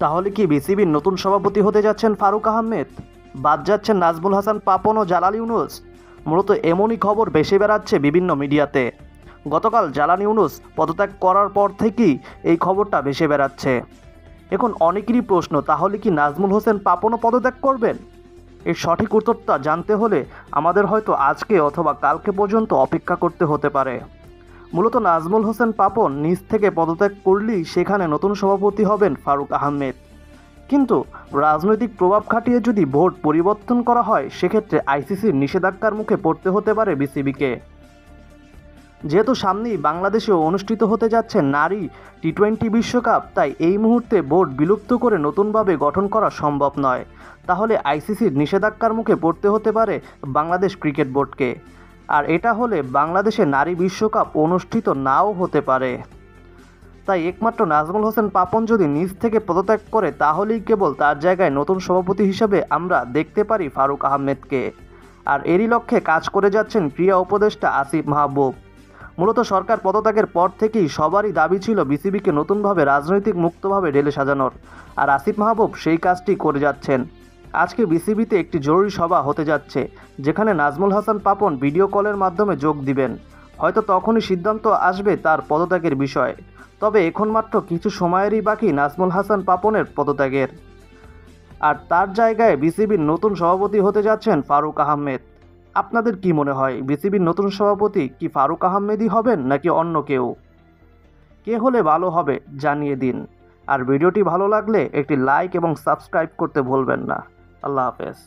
তাহলে কি বিসিবির নতুন সভাপতি হতে যাচ্ছেন ফারুক আহমেদ? বাদ যাচ্ছেন নাজমুল হাসান পাপন ও জালাল ইউনুস? মূলত এমনই খবর ভেসে বেড়াচ্ছে বিভিন্ন মিডিয়াতে। গতকাল জালাল ইউনুস পদত্যাগ করার পর থেকেই এই খবরটা ভেসে বেড়াচ্ছে। এখন অনেকেরই প্রশ্ন, তাহলে কি নাজমুল হোসেন পাপনও পদত্যাগ করবেন? এর সঠিক উত্তরটা জানতে হলে আমাদের হয়তো আজকে অথবা কালকে পর্যন্ত অপেক্ষা করতে হতে পারে। মূলত নাজমুল হোসেন পাপন নিজ থেকে পদত্যাগ করলেই সেখানে নতুন সভাপতি হবেন ফারুক আহমেদ। কিন্তু রাজনৈতিক প্রভাব খাটিয়ে যদি ভোট পরিবর্তন করা হয়, সেক্ষেত্রে আইসিসির নিষেধাজ্ঞার মুখে পড়তে হতে পারে বিসিবিকে। যেহেতু সামনেই বাংলাদেশে অনুষ্ঠিত হতে যাচ্ছে নারী টি-20 বিশ্বকাপ, তাই এই মুহূর্তে বোর্ড বিলুপ্ত করে নতুনভাবে গঠন করা সম্ভব নয়। তাহলে আইসিসির নিষেধাজ্ঞার মুখে পড়তে হতে পারে বাংলাদেশ ক্রিকেট বোর্ডকে। আর এটা হলে বাংলাদেশে নারী বিশ্বকাপ অনুষ্ঠিত নাও হতে পারে। তাই একমাত্র নাজমুল হোসেন পাপন যদি নিজ থেকে পদত্যাগ করে, তাহলেই কেবল তার জায়গায় নতুন সভাপতি হিসেবে আমরা দেখতে পারি ফারুক আহমেদকে। আর এরই লক্ষ্যে কাজ করে যাচ্ছেন ক্রীড়া উপদেষ্টা আসিফ মাহবুব। মূলত সরকার পদত্যাগের পর থেকেই সবারই দাবি ছিল বিসিবিকে নতুনভাবে রাজনৈতিক মুক্তভাবে ঢেলে সাজানোর, আর আসিফ মাহবুব সেই কাজটি করে যাচ্ছেন। আজকে বিসিবিতে একটি জরুরি সভা হতে যাচ্ছে, যেখানে নাজমুল হাসান পাপন ভিডিও কলের মাধ্যমে যোগ দিবেন। হয়তো তখনই সিদ্ধান্ত আসবে তার পদত্যাগের বিষয়ে। তবে এখন মাত্র কিছু সময়েরই বাকি নাজমুল হাসান পাপনের পদত্যাগের। আর তার জায়গায় বিসিবির নতুন সভাপতি হতে যাচ্ছেন ফারুক আহমেদ। আপনাদের কি মনে হয়, বিসিবির নতুন সভাপতি কি ফারুক আহমেদই হবেন নাকি অন্য কেউ? কে হলে ভালো হবে জানিয়ে দিন। আর ভিডিওটি ভালো লাগলে একটি লাইক এবং সাবস্ক্রাইব করতে ভুলবেন না। আল্লাহ হাফেজ।